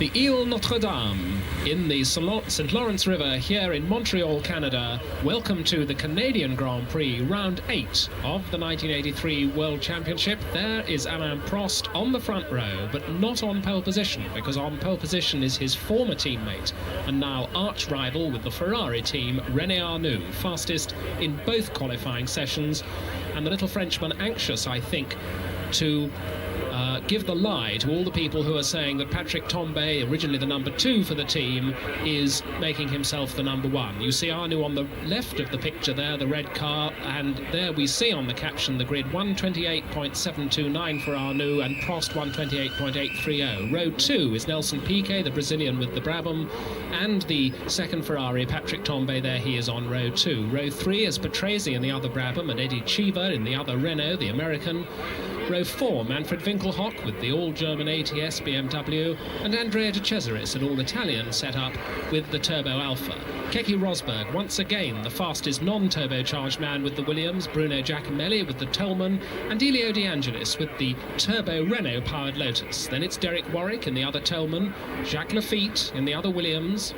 The Ile Notre Dame in the St. Lawrence River here in Montreal, Canada. Welcome to the Canadian Grand Prix, round 8 of the 1983 World Championship. There is Alain Prost on the front row, but not on pole position, because on pole position is his former teammate and now arch rival with the Ferrari team, René Arnoux, fastest in both qualifying sessions, and the little Frenchman anxious, I think, to give the lie to all the people who are saying that Patrick Tambay, originally the number 2 for the team, is making himself the number 1. You see Arnoux on the left of the picture there, the red car, and there we see on the caption the grid 128.729 for Arnoux and Prost 128.830. Row 2 is Nelson Piquet, the Brazilian with the Brabham, and the second Ferrari, Patrick Tambay, there he is on row 2. Row 3 is Patrese in the other Brabham and Eddie Cheever in the other Renault, the American. Row 4, Manfred Winkelhock with the all-German ATS BMW, and Andrea de Cesaris, an all-Italian setup with the Turbo Alpha. Keke Rosberg, once again the fastest non-turbocharged man with the Williams, Bruno Giacomelli with the Tolman, and Elio De Angelis with the Turbo Renault-powered Lotus. Then it's Derek Warwick in the other Tolman, Jacques Lafitte in the other Williams.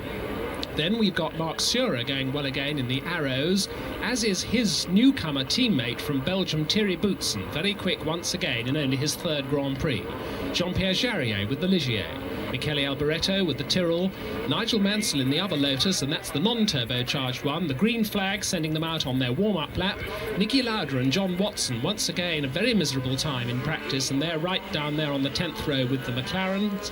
Then we've got Marc Surer going well again in the Arrows, as is his newcomer teammate from Belgium, Thierry Boutsen, very quick once again in only his 3rd Grand Prix. Jean-Pierre Jarier with the Ligier, Michele Alboreto with the Tyrrell, Nigel Mansell in the other Lotus, and that's the non-turbocharged one, the green flag sending them out on their warm-up lap. Niki Lauda and John Watson, once again a very miserable time in practice, and they're right down there on the 10th row with the McLarens.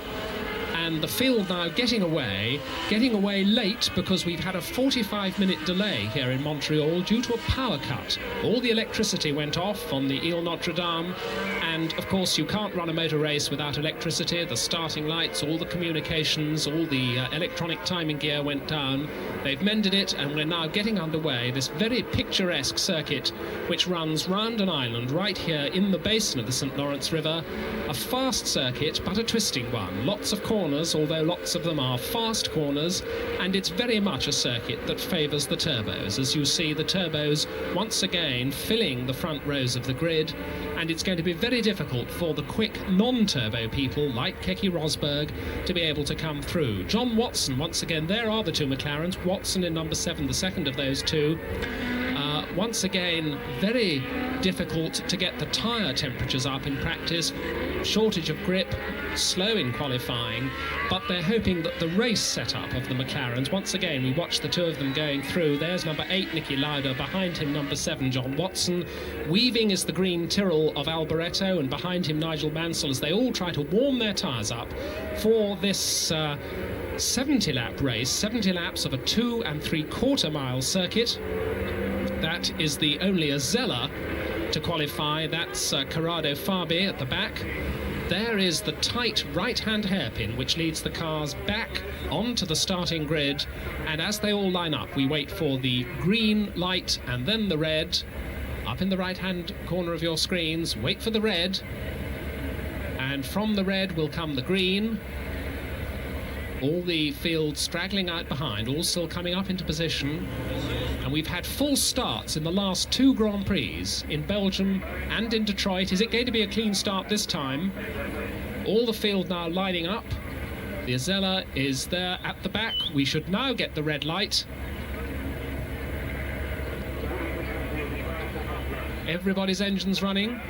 And the field now getting away late because we've had a 45-minute delay here in Montreal due to a power cut. All the electricity went off on the Ile Notre Dame, and of course you can't run a motor race without electricity. The starting lights, all the communications, all the electronic timing gear went down. They've mended it, and we're now getting underway. This very picturesque circuit which runs round an island right here in the basin of the St. Lawrence River. A fast circuit, but a twisting one. Lots of corners, although lots of them are fast corners, and it's very much a circuit that favours the turbos. As you see, the turbos once again filling the front rows of the grid, and it's going to be very difficult for the quick non-turbo people like Keke Rosberg to be able to come through. John Watson, once again, there are the 2 McLarens. Watson in number 7, the second of those 2. Once again, very difficult to get the tyre temperatures up in practice. Shortage of grip, slow in qualifying, but they're hoping that the race setup of the McLarens, once again, we watch the 2 of them going through. There's number 8, Niki Lauda, behind him number 7, John Watson. Weaving is the green Tyrrell of Alboreto, and behind him Nigel Mansell, as they all try to warm their tyres up for this 70-lap race, 70 laps of a 2 3/4 mile circuit. That is the only Azella to qualify. That's Corrado Fabi at the back. There is the tight right-hand hairpin which leads the cars back onto the starting grid, and as they all line up we wait for the green light and then the red. Up in the right-hand corner of your screens, wait for the red, and from the red will come the green. All the field straggling out behind, all still coming up into position. And we've had full starts in the last 2 Grand Prix, in Belgium and in Detroit. Is it going to be a clean start this time? All the field now lining up. The Azella is there at the back. We should now get the red light. Everybody's engines running.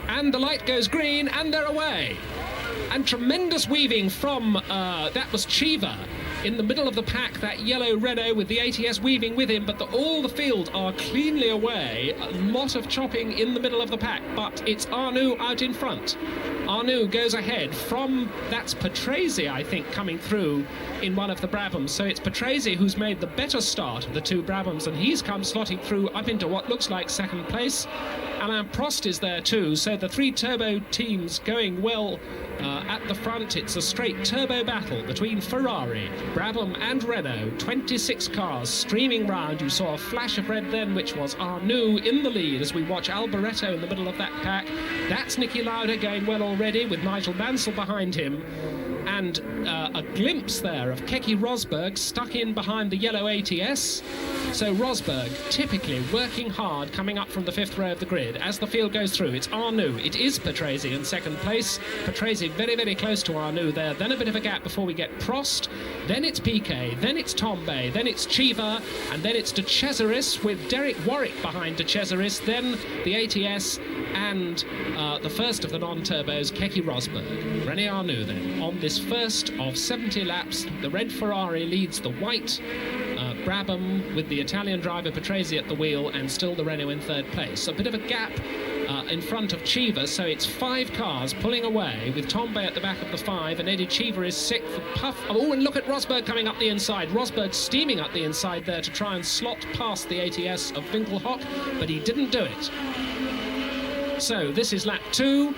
And the light goes green, and they're away. And tremendous weaving from, that was Cheever in the middle of the pack, that yellow Renault with the ATS weaving with him, but all the field are cleanly away. A lot of chopping in the middle of the pack, but it's Arnoux out in front. Arnoux goes ahead from, that's Patrese, I think, coming through in one of the Brabhams. So it's Patrese who's made the better start of the 2 Brabhams, and he's come slotting through up into what looks like 2nd place. Alain Prost is there too, so the 3 turbo teams going well at the front. It's a straight turbo battle between Ferrari, Brabham and Renault. 26 cars streaming round. You saw a flash of red then, which was Arnoux in the lead as we watch Alboreto in the middle of that pack. That's Niki Lauda going well already with Nigel Mansell behind him. And a glimpse there of Keke Rosberg stuck in behind the yellow ATS. So Rosberg typically working hard coming up from the 5th row of the grid. As the field goes through, it's Arnoux, it is Patrese in 2nd place. Patrese very, very close to Arnoux there. Then a bit of a gap before we get Prost. Then it's Piquet, then it's Tombe, then it's Cheever, and then it's De Cesaris with Derek Warwick behind De Cesaris. Then the ATS and the first of the non-turbos, Keke Rosberg. René Arnoux then on this first of 70 laps. The red Ferrari leads the white Brabham with the Italian driver Patrese at the wheel, and still the Renault in 3rd place. A bit of a gap in front of Cheever, so it's 5 cars pulling away with Tombe at the back of the 5, and Eddie Cheever is 6th. Oh, and look at Rosberg coming up the inside. Rosberg steaming up the inside there to try and slot past the ATS of Winkelhock, but he didn't do it. So this is lap 2.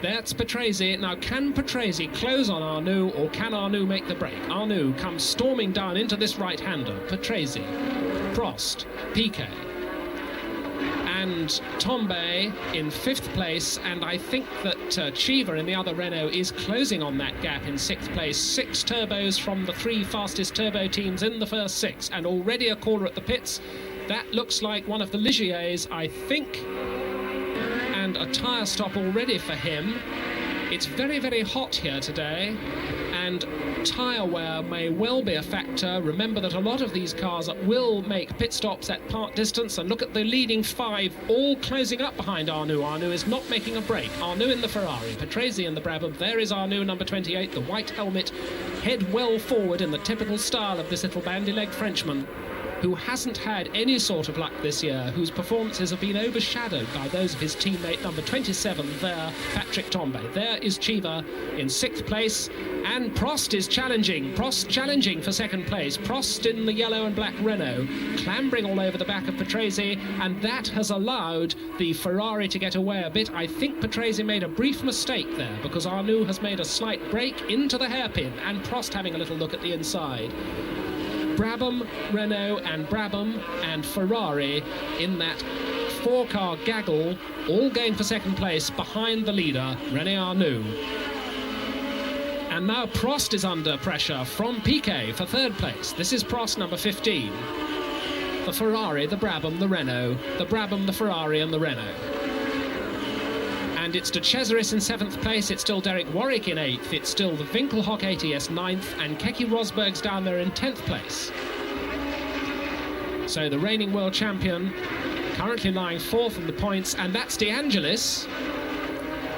That's Patrese. Now, can Patrese close on Arnoux, or can Arnoux make the break? Arnoux comes storming down into this right-hander. Patrese, Prost, Piquet, and Tombe in 5th place, and I think that Cheever in the other Renault is closing on that gap in 6th place. 6 turbos from the 3 fastest turbo teams in the first 6, and already a caller at the pits. That looks like one of the Ligiers, I think, and a tyre stop already for him. It's very, very hot here today, and tyre wear may well be a factor. Remember that a lot of these cars will make pit stops at part distance, and look at the leading 5 all closing up behind Arnoux. Arnoux is not making a break. Arnoux in the Ferrari, Patrese in the Brabham. There is Arnoux, number 28, the white helmet, head well forward in the typical style of this little bandy-legged Frenchman, who hasn't had any sort of luck this year, whose performances have been overshadowed by those of his teammate number 27 there, Patrick Tombe. There is Cheever in 6th place, and Prost is challenging. Prost challenging for 2nd place. Prost in the yellow and black Renault, clambering all over the back of Patrese, and that has allowed the Ferrari to get away a bit. I think Patrese made a brief mistake there, because Arnoux has made a slight break into the hairpin, and Prost having a little look at the inside. Brabham, Renault and Brabham and Ferrari in that 4-car gaggle, all going for 2nd place behind the leader, René Arnoux. And now Prost is under pressure from Piquet for 3rd place. This is Prost, number 15. The Ferrari, the Brabham, the Renault, the Brabham, the Ferrari and the Renault. And it's De Cesaris in 7th place. It's still Derek Warwick in 8th. It's still the Winkelhock ATS 9th, and Keke Rosberg's down there in 10th place. So the reigning world champion currently lying 4th in the points, and that's De Angelis.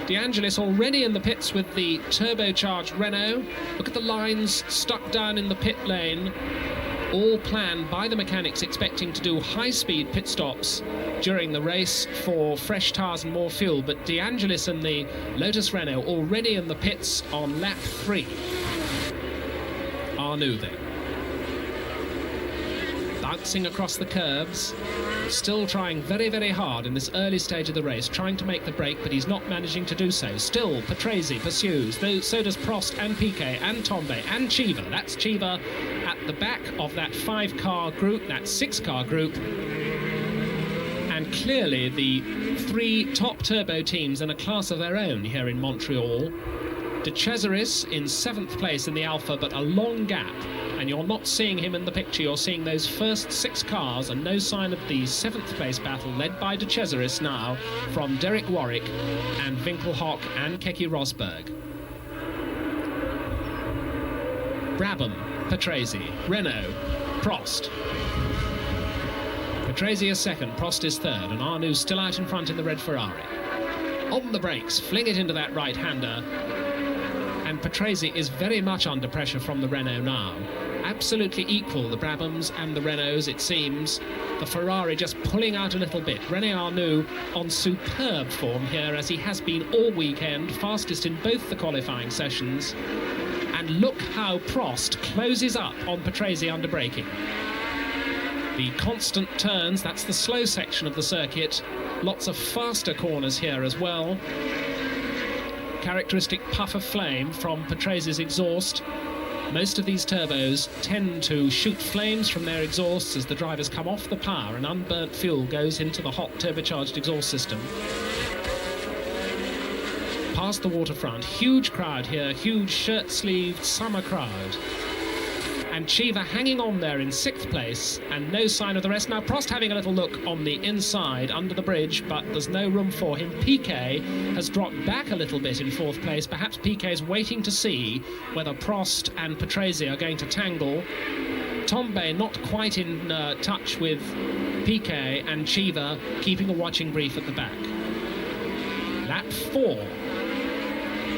De Angelis already in the pits with the turbocharged Renault. Look at the lines stuck down in the pit lane, all planned by the mechanics, expecting to do high-speed pit stops during the race for fresh tyres and more fuel. But De Angelis and the Lotus Renault already in the pits on lap 3. Arnoux then, bouncing across the curbs, still trying very, very hard in this early stage of the race, trying to make the break, but he's not managing to do so. Still, Patrese pursues, so does Prost and Piquet and Tombe and Cheever. That's Cheever at the back of that 5-car group, that 6-car group. And clearly the 3 top turbo teams in a class of their own here in Montreal. De Cesaris in 7th place in the Alpha, but a long gap. And you're not seeing him in the picture. You're seeing those first 6 cars, and no sign of the 7th place battle led by De Cesaris now from Derek Warwick and Winkelhock and Keke Rosberg. Brabham, Patrese, Renault, Prost. Patrese is 2nd, Prost is 3rd, and Arnoux still out in front in the red Ferrari. On the brakes, fling it into that right-hander, and Patrese is very much under pressure from the Renault now. Absolutely equal, the Brabhams and the Renaults, it seems. The Ferrari just pulling out a little bit. René Arnoux on superb form here, as he has been all weekend, fastest in both the qualifying sessions. And look how Prost closes up on Patrese under braking. The constant turns, that's the slow section of the circuit. Lots of faster corners here as well. Characteristic puff of flame from Patrese's exhaust. Most of these turbos tend to shoot flames from their exhausts as the drivers come off the power, and unburnt fuel goes into the hot turbocharged exhaust system. past the waterfront. Huge crowd here, huge shirt-sleeved summer crowd. And Cheever hanging on there in 6th place, and no sign of the rest. Now Prost having a little look on the inside under the bridge, but there's no room for him. Piquet has dropped back a little bit in 4th place. Perhaps Piquet's waiting to see whether Prost and Patrese are going to tangle. Tombe not quite in touch with Piquet, and Cheever keeping a watching brief at the back. Lap 4,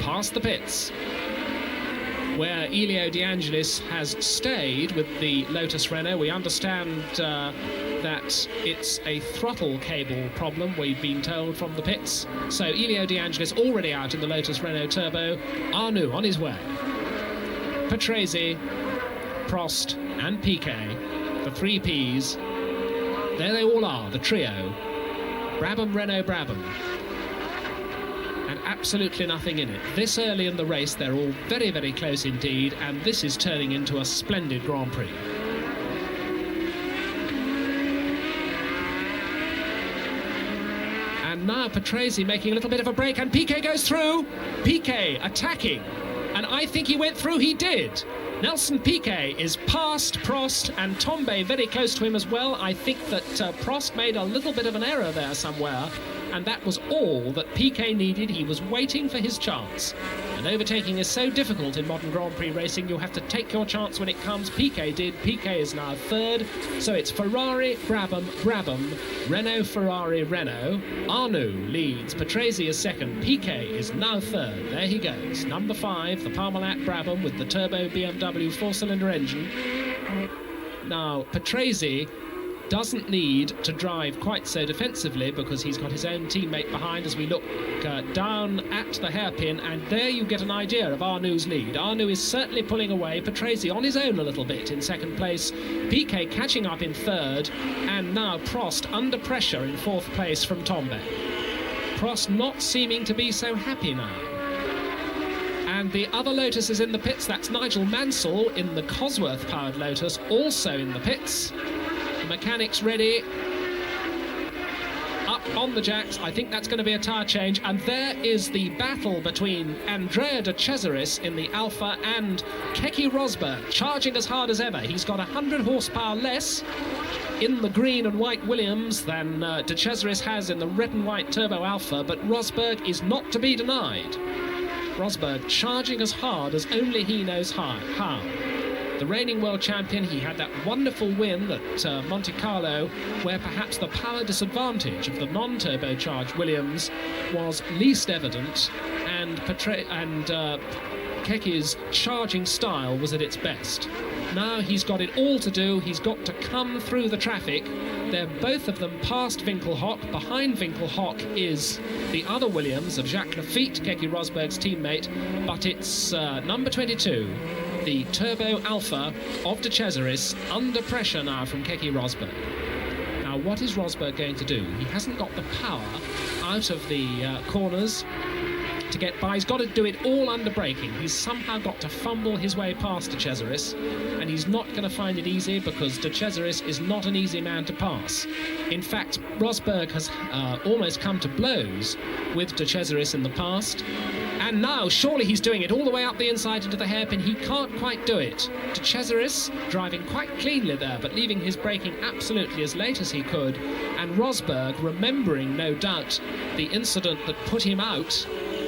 past the pits, where Elio De Angelis has stayed with the Lotus Renault. We understand that it's a throttle cable problem, we've been told from the pits. So Elio De Angelis already out in the Lotus Renault Turbo. Arnoux on his way. Patrese, Prost and Piquet, the 3 Ps. There they all are, the trio. Brabham, Renault, Brabham. And absolutely nothing in it. This early in the race, they're all very, very close indeed, and this is turning into a splendid Grand Prix. And now Patrese making a little bit of a break, and Piquet goes through. Piquet attacking, and I think he went through, he did. Nelson Piquet is past Prost, and Tombe very close to him as well. I think that Prost made a little bit of an error there somewhere, and that was all that Piquet needed. He was waiting for his chance. And overtaking is so difficult in modern Grand Prix racing. You have to take your chance when it comes. Piquet did. Piquet is now 3rd. So it's Ferrari, Brabham, Brabham, Renault, Ferrari, Renault. Arnoux leads. Patrese is 2nd. Piquet is now 3rd. There he goes. Number 5, the Parmalat Brabham with the turbo BMW 4-cylinder engine. Now, Patrese doesn't need to drive quite so defensively because he's got his own teammate behind as we look down at the hairpin, and there you get an idea of Arnoux' lead. Arnoux is certainly pulling away. Patrese on his own a little bit in 2nd place. Piquet catching up in 3rd, and now Prost under pressure in 4th place from Tombe. Prost not seeming to be so happy now. And the other Lotus is in the pits. That's Nigel Mansell in the Cosworth-powered Lotus, also in the pits. Mechanics ready, up on the jacks. I think that's going to be a tyre change, and there is the battle between Andrea De Cesaris in the Alpha and Keke Rosberg, charging as hard as ever. He's got 100 horsepower less in the green and white Williams than De Cesaris has in the red and white Turbo Alpha, but Rosberg is not to be denied. Rosberg charging as hard as only he knows how. The reigning world champion, he had that wonderful win at Monte Carlo, where perhaps the power disadvantage of the non-turbocharged Williams was least evident, and Keke's charging style was at its best. Now he's got it all to do. He's got to come through the traffic. They're both of them past Winkelhock. Behind Winkelhock is the other Williams of Jacques Lafitte, Keke Rosberg's teammate, but it's number 22. The Turbo Alpha of De Cesaris under pressure now from Keke Rosberg. Now, what is Rosberg going to do? He hasn't got the power out of the corners to get by. He's got to do it all under braking. He's somehow got to fumble his way past De Cesaris, and he's not going to find it easy because De Cesaris is not an easy man to pass. In fact, Rosberg has almost come to blows with De Cesaris in the past. And now, surely he's doing it all the way up the inside into the hairpin. He can't quite do it. De Cesaris driving quite cleanly there, but leaving his braking absolutely as late as he could. And Rosberg, remembering, no doubt, the incident that put him out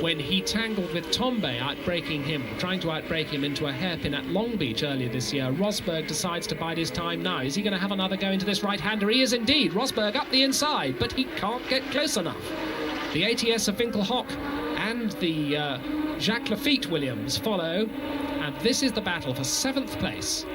when he tangled with Tombe, trying to outbrake him into a hairpin at Long Beach earlier this year. Rosberg decides to bide his time now. Is he going to have another go into this right-hander? He is indeed. Rosberg up the inside, but he can't get close enough. The ATS of Winkelhock and the Jacques Lafitte Williams follow, and this is the battle for 7th place.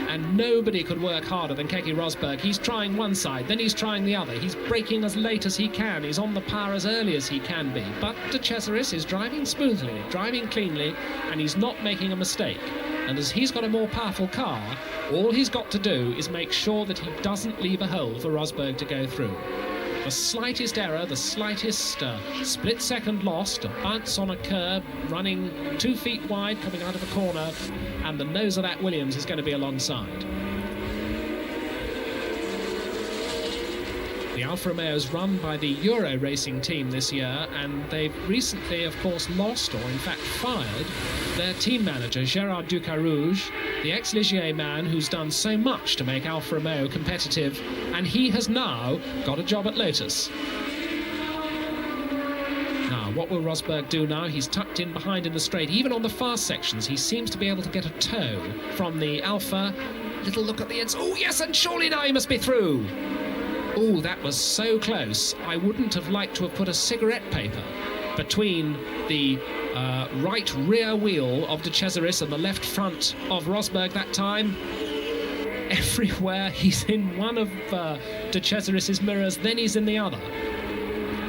And nobody could work harder than Keke Rosberg. He's trying one side, then he's trying the other. He's braking as late as he can. He's on the power as early as he can be. But De Cesaris is driving smoothly, driving cleanly, and he's not making a mistake. And as he's got a more powerful car, all he's got to do is make sure that he doesn't leave a hole for Rosberg to go through. The slightest error, the slightest split-second lost, a bounce on a curb, running 2 feet wide, coming out of a corner, and the nose of that Williams is going to be alongside. The Alfa Romeo's run by the Euro Racing team this year, and they've recently, of course, lost, or in fact fired, their team manager, Gérard Ducarouge, the ex-Ligier man who's done so much to make Alfa Romeo competitive, and he has now got a job at Lotus. Now, what will Rosberg do now? He's tucked in behind in the straight. Even on the fast sections, he seems to be able to get a toe from the Alfa. Little look at the ends. Oh, yes, and surely now he must be through. Oh, that was so close. I wouldn't have liked to have put a cigarette paper between the right rear wheel of De Cesaris and the left front of Rosberg that time. Everywhere he's in one of De Cesaris's mirrors, then he's in the other.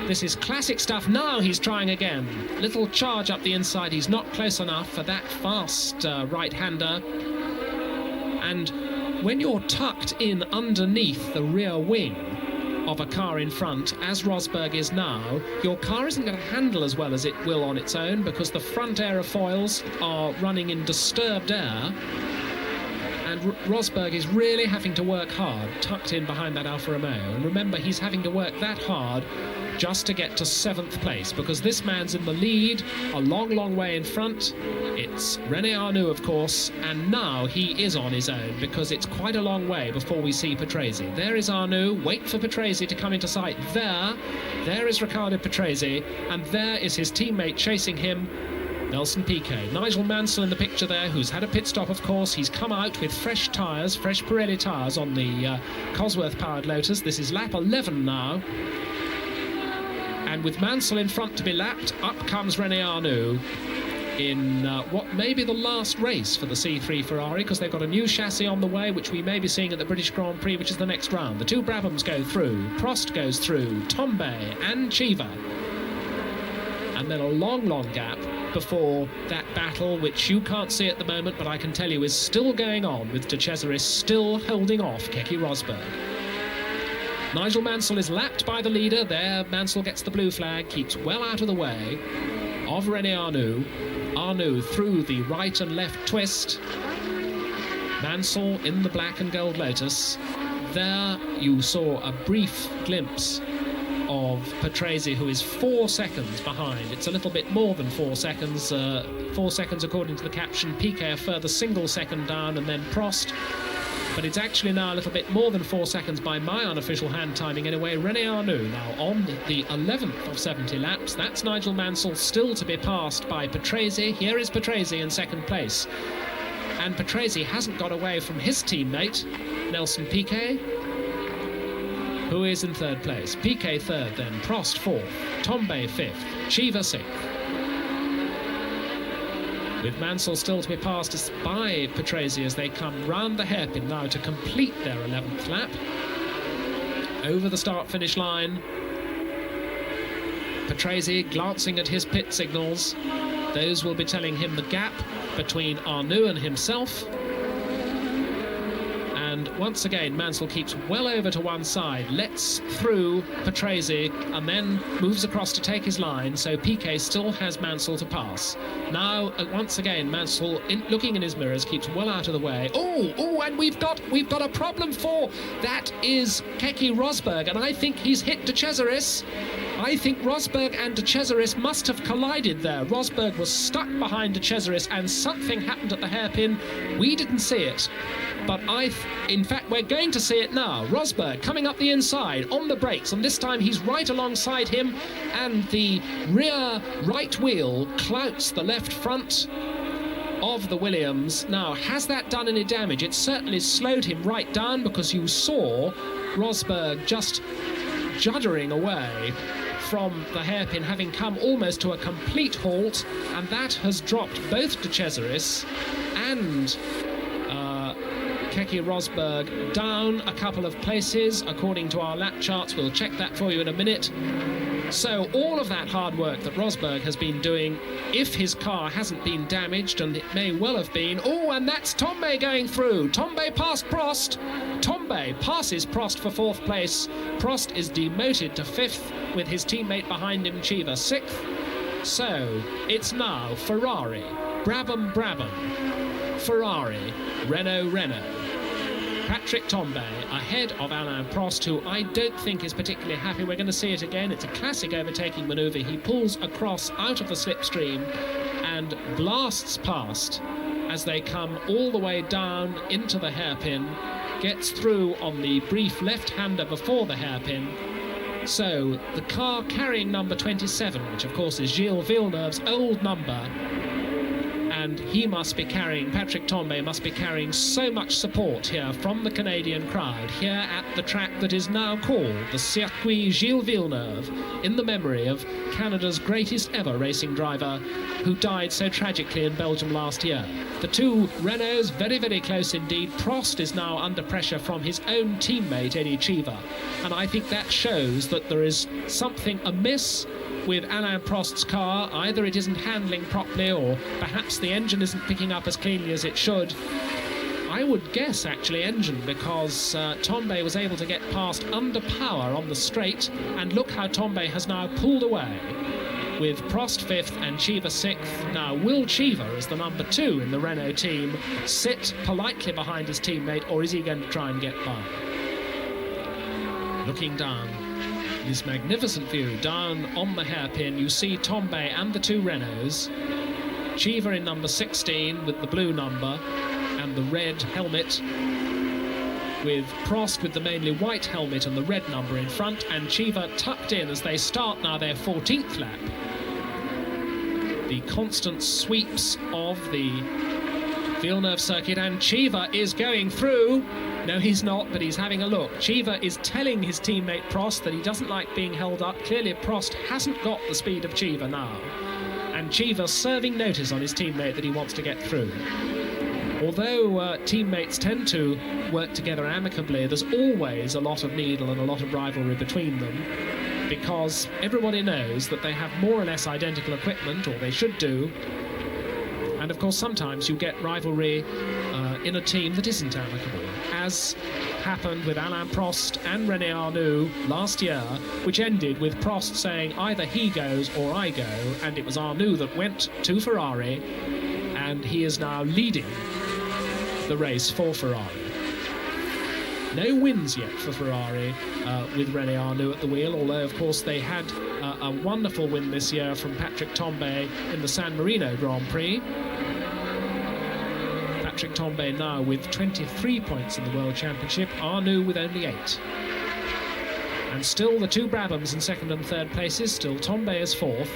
This is classic stuff. Now he's trying again. Little charge up the inside. He's not close enough for that fast right-hander. And when you're tucked in underneath the rear wing of a car in front, as Rosberg is now, your car isn't going to handle as well as it will on its own, because the front aerofoils are running in disturbed air, and Rosberg is really having to work hard tucked in behind that Alfa Romeo. And remember, he's having to work that hard just to get to 7th place, because this man's in the lead a long way in front. It's René Arnoux, of course, and now he is on his own, because it's quite a long way before we see Patrese. There is Arnoux. Wait for Patrese to come into sight. There is Riccardo Patrese, and there is his teammate chasing him, Nelson Piquet. Nigel Mansell in the picture there, who's had a pit stop, of course. He's come out with fresh tyres, fresh Pirelli tyres on the Cosworth-powered Lotus. This is lap 11 now. And with Mansell in front to be lapped, up comes René Arnoux in what may be the last race for the C3 Ferrari, because they've got a new chassis on the way, which we may be seeing at the British Grand Prix, which is the next round. The two Brabhams go through, Prost goes through, Tombe and Chiva. And then a long gap before that battle, which you can't see at the moment, but I can tell you is still going on, with De Cesaris still holding off Keke Rosberg. Nigel Mansell is lapped by the leader. There, Mansell gets the blue flag, keeps well out of the way of René Arnoux. Arnoux through the right and left twist. Mansell in the black and gold Lotus. There you saw a brief glimpse of Patrese, who is 4 seconds behind. It's a little bit more than 4 seconds. 4 seconds according to the caption. Piquet a further single second down, and then Prost. But it's actually now a little bit more than 4 seconds by my unofficial hand timing anyway. René Arnoux now on the 11th of 70 laps. That's Nigel Mansell still to be passed by Patrese. Here is Patrese in second place. And Patrese hasn't got away from his teammate, Nelson Piquet, who is in third place. Piquet third, then Prost fourth, Tombe fifth, Chiva sixth. With Mansell still to be passed by Patrese as they come round the hairpin now to complete their 11th lap. Over the start-finish line. Patrese glancing at his pit signals. Those will be telling him the gap between Arnoux and himself. And once again, Mansell keeps well over to one side, lets through Patrese, and then moves across to take his line, so Piquet still has Mansell to pass. Now, once again, Mansell, looking in his mirrors, keeps well out of the way. Oh, and we've got a problem for that is Keke Rosberg, and I think he's hit De Cesaris. I think Rosberg and De Cesaris must have collided there. Rosberg was stuck behind De Cesaris, and something happened at the hairpin. We didn't see it, but in fact, we're going to see it now. Rosberg coming up the inside on the brakes, and this time he's right alongside him, and the rear right wheel clouts the left front of the Williams. Now, has that done any damage? It certainly slowed him right down, because you saw Rosberg just juddering away from the hairpin, having come almost to a complete halt, and that has dropped both De Cesaris and Keke Rosberg down a couple of places according to our lap charts. We'll check that for you in a minute. So all of that hard work that Rosberg has been doing, if his car hasn't been damaged, and it may well have been. Oh, and that's Tombe going through. Tombe past Prost. Tombe passes Prost for 4th place. Prost is demoted to 5th with his teammate behind him, Chiva, 6th. So it's now Ferrari, Brabham, Ferrari, Renault. Patrick Tambay ahead of Alain Prost, who I don't think is particularly happy. We're going to see it again. It's a classic overtaking manoeuvre. He pulls across out of the slipstream and blasts past as they come all the way down into the hairpin, gets through on the brief left-hander before the hairpin. So the car carrying number 27, which of course is Gilles Villeneuve's old number, and he must be carrying, Patrick Tambay must be carrying so much support here from the Canadian crowd here at the track that is now called the Circuit Gilles Villeneuve, in the memory of Canada's greatest ever racing driver who died so tragically in Belgium last year. The two Renaults very, very close indeed. Prost is now under pressure from his own teammate Eddie Cheever, and I think that shows that there is something amiss with Alain Prost's car. Either it isn't handling properly, or perhaps the engine isn't picking up as cleanly as it should. I would guess actually engine, because Tambay was able to get past under power on the straight, and look how Tambay has now pulled away with Prost 5th and Cheever 6th. Now will Cheever, as the number 2 in the Renault team, sit politely behind his teammate, or is he going to try and get by? Looking down this magnificent view down on the hairpin, you see Tambay and the two Renaults. Cheever in number 16 with the blue number and the red helmet, with Prost with the mainly white helmet and the red number in front, and Cheever tucked in as they start now their 14th lap. The constant sweeps of the Villeneuve circuit, and Cheever is going through. No, he's not, but he's having a look. Cheever is telling his teammate Prost that he doesn't like being held up. Clearly Prost hasn't got the speed of Cheever now, and Cheever serving notice on his teammate that he wants to get through. Although teammates tend to work together amicably, there's always a lot of needle and a lot of rivalry between them, because everybody knows that they have more or less identical equipment, or they should do. And of course sometimes you get rivalry in a team that isn't amicable, as happened with Alain Prost and René Arnoux last year, which ended with Prost saying either he goes or I go, and it was Arnoux that went to Ferrari, and he is now leading the race for Ferrari. No wins yet for Ferrari with René Arnoux at the wheel, although of course they had a wonderful win this year from Patrick Tambay in the San Marino Grand Prix. Patrick Tambay now with 23 points in the World Championship, Arnoux with only 8. And still the two Brabhams in second and third places, still Tambay is 4th.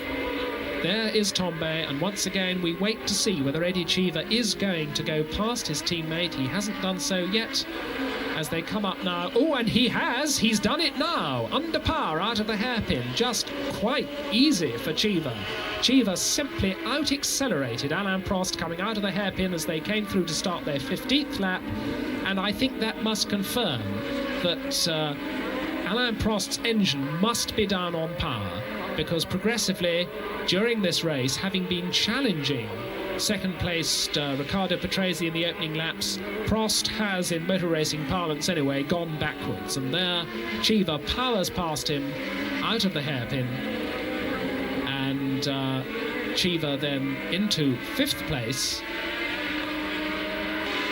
There is Tambay, and once again we wait to see whether Eddie Cheever is going to go past his teammate. He hasn't done so yet as they come up now. Oh, and he has! He's done it now! Under par out of the hairpin. Just quite easy for Cheever. Cheever simply out-accelerated Alain Prost coming out of the hairpin as they came through to start their 15th lap, and I think that must confirm that Alain Prost's engine must be down on power, because progressively during this race, having been challenging second-placed Riccardo Patrese in the opening laps, Prost has, in motor racing parlance anyway, gone backwards, and there Cheever powers past him out of the hairpin, and Cheever then into 5th place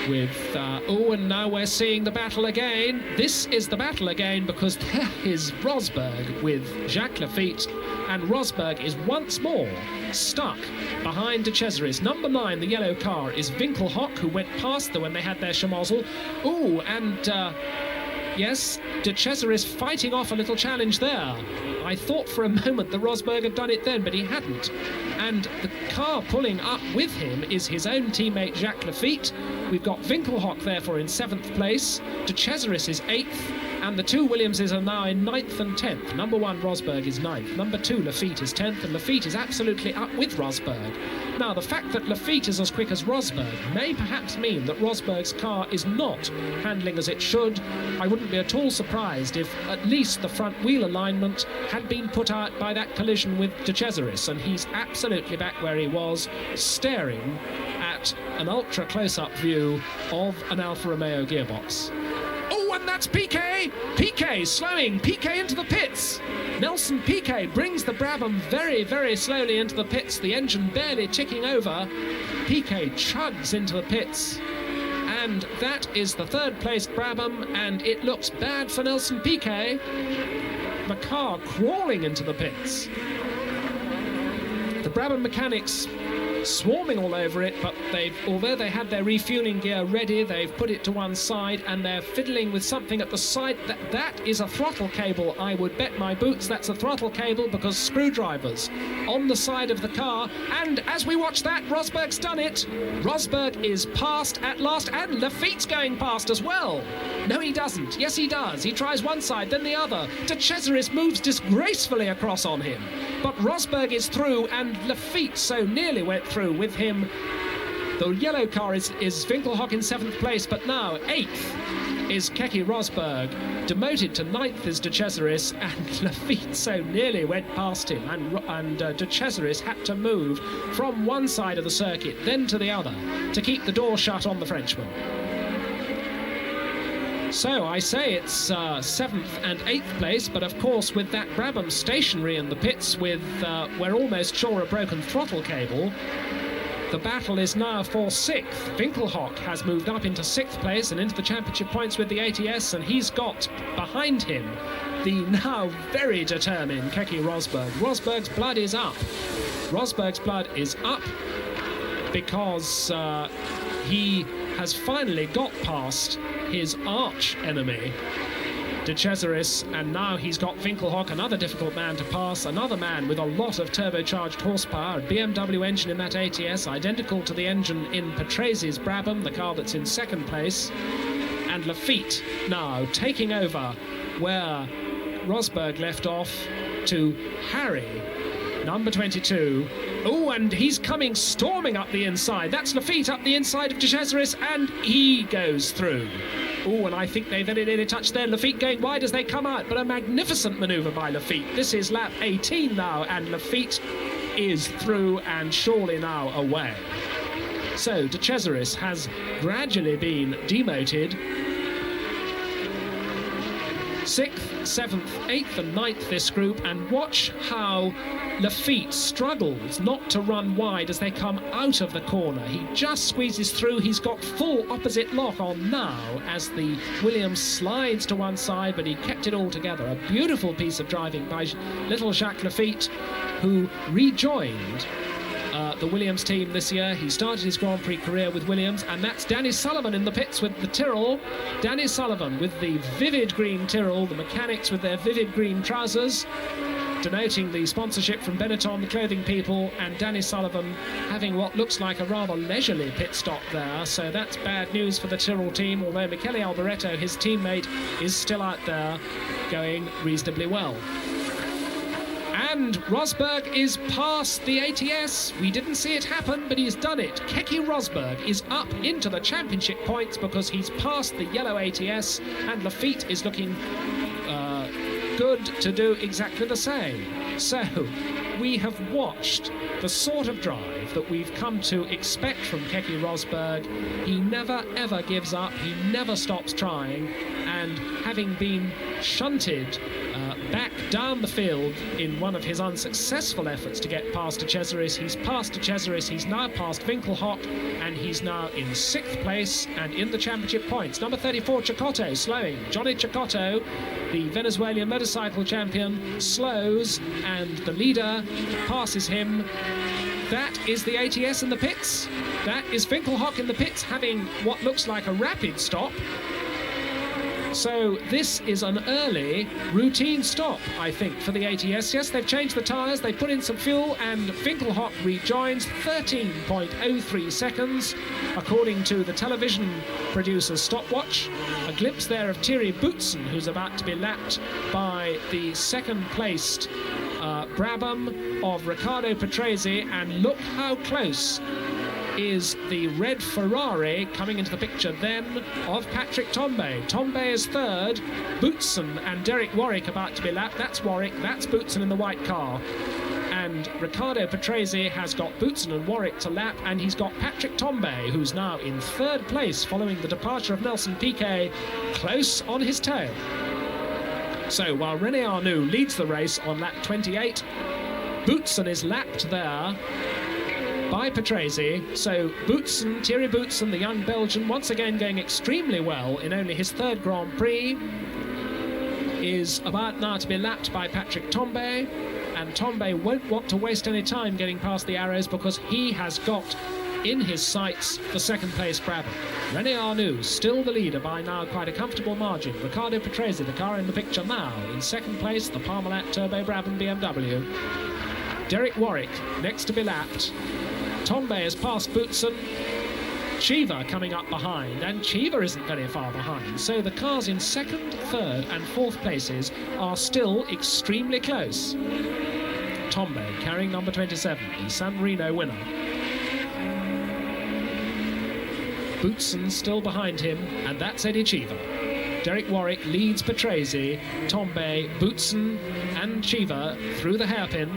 with and now we're seeing the battle again. This is the battle again, because there is Rosberg with Jacques Lafitte, and Rosberg is once more stuck behind De Cesaris. Number 9, the yellow car, is Winkelhock, who went past them when they had their schmozzle. Yes, De Cesaris fighting off a little challenge there. I thought for a moment that Rosberg had done it then, but he hadn't. And the car pulling up with him is his own teammate Jacques Lafitte. We've got Winkelhock therefore in 7th place. De Cesaris is 8th. And the two Williamses are now in 9th and 10th. Number 1, Rosberg, is 9th. Number 2, Lafitte, is 10th. And Lafitte is absolutely up with Rosberg. Now, the fact that Lafitte is as quick as Rosberg may perhaps mean that Rosberg's car is not handling as it should. I wouldn't be at all surprised if at least the front wheel alignment had been put out by that collision with De Cesaris. And he's absolutely back where he was, staring at an ultra close-up view of an Alfa Romeo gearbox. Oh, and that's Piquet! Piquet slowing, Piquet into the pits! Nelson Piquet brings the Brabham very, very slowly into the pits, the engine barely ticking over. Piquet chugs into the pits, and that is the third-placed Brabham, and it looks bad for Nelson Piquet. The car crawling into the pits. The Brabham mechanics swarming all over it, but although they had their refueling gear ready, they've put it to one side and they're fiddling with something at the side. That is a throttle cable. I would bet my boots that's a throttle cable, because screwdrivers on the side of the car. And as we watch that, Rosberg's done it. Rosberg is past at last, and Lafitte's going past as well. No, he doesn't. Yes, he does. He tries one side, then the other. De Cesaris moves disgracefully across on him. But Rosberg is through, and Lafitte so nearly went through with him. The yellow car is Winkelhock in 7th place, but now 8th is Keke Rosberg. Demoted to 9th is De Cesaris, and Lafitte so nearly went past him, and De Cesaris had to move from one side of the circuit, then to the other, to keep the door shut on the Frenchman. So I say it's 7th and 8th place, but of course with that Brabham stationary in the pits with, we're almost sure, a broken throttle cable, the battle is now for 6th. Winkelhock has moved up into 6th place and into the championship points with the ATS, and he's got behind him the now very determined Keke Rosberg. Rosberg's blood is up. Rosberg's blood is up because he has finally got past his arch enemy, De Cesaris, and now he's got Winkelhock, another difficult man to pass, another man with a lot of turbocharged horsepower, a BMW engine in that ATS, identical to the engine in Patrese's Brabham, the car that's in 2nd place, and Lafitte now taking over where Rosberg left off to Harry, number 22. Oh, and he's coming storming up the inside. That's Lafitte up the inside of De Cesaris, and he goes through. Oh, and I think they very nearly touched there. Lafitte going wide as they come out, but a magnificent manoeuvre by Lafitte. This is lap 18 now, and Lafitte is through and surely now away. So De Cesaris has gradually been demoted. 6th, 7th, 8th and 9th this group, and watch how Lafitte struggles not to run wide as they come out of the corner. He just squeezes through. He's got full opposite lock on now as the Williams slides to one side, but he kept it all together. A beautiful piece of driving by little Jacques Lafitte, who rejoined the Williams team this year. He started his Grand Prix career with Williams, and that's Danny Sullivan in the pits with the Tyrrell. Danny Sullivan with the vivid green Tyrrell, the mechanics with their vivid green trousers, denoting the sponsorship from Benetton, the clothing people, and Danny Sullivan having what looks like a rather leisurely pit stop there. So that's bad news for the Tyrrell team, although Michele Alboreto, his teammate, is still out there going reasonably well. And Rosberg is past the ATS. We didn't see it happen, but he's done it. Keke Rosberg is up into the championship points because he's passed the yellow ATS, and Lafitte is looking good to do exactly the same. So we have watched the sort of drive that we've come to expect from Keke Rosberg. He never ever gives up, he never stops trying, and having been shunted back down the field in one of his unsuccessful efforts to get past De Cesaris, he's passed De Cesaris, he's now passed Winkelhock, and he's now in 6th place and in the championship points. Number 34, Cecotto, slowing. Johnny Cecotto, the Venezuelan motorcycle champion, slows, and the leader passes him. That is the ATS in the pits. That is Winkelhock in the pits having what looks like a rapid stop. So this is an early routine stop, I think, for the ATS. Yes, they've changed the tyres, they put in some fuel, and Winkelhock rejoins 13.03 seconds, according to the television producer's stopwatch. A glimpse there of Thierry Boutsen, who's about to be lapped by the second-placed Brabham of Riccardo Patrese, and look how close is the red Ferrari coming into the picture then of Patrick Tambay. Tambay is 3rd, Boutsen and Derek Warwick about to be lapped. That's Warwick, that's Boutsen in the white car. And Riccardo Patrese has got Boutsen and Warwick to lap, and he's got Patrick Tambay, who's now in 3rd place following the departure of Nelson Piquet, close on his tail. So while René Arnoux leads the race on lap 28, Boutsen is lapped there by Patrese. So Thierry Boutsen, the young Belgian, once again going extremely well in only his third Grand Prix, is about now to be lapped by Patrick Tambay, and Tambay won't want to waste any time getting past the arrows because he has got in his sights the second place Brabham. René Arnoux still the leader by now quite a comfortable margin. Riccardo Patrese, the car in the picture now, in second place, the Parmalat Turbo Brabham BMW. Derek Warwick next to be lapped. Tambay has passed Boutsen. Cheever coming up behind, and Cheever isn't very far behind, so the cars in second, third and fourth places are still extremely close. Tambay carrying number 27, the San Marino winner. Boutsen still behind him, and that's Eddie Cheever. Derek Warwick leads Patrese, Tambay, Boutsen and Cheever through the hairpin.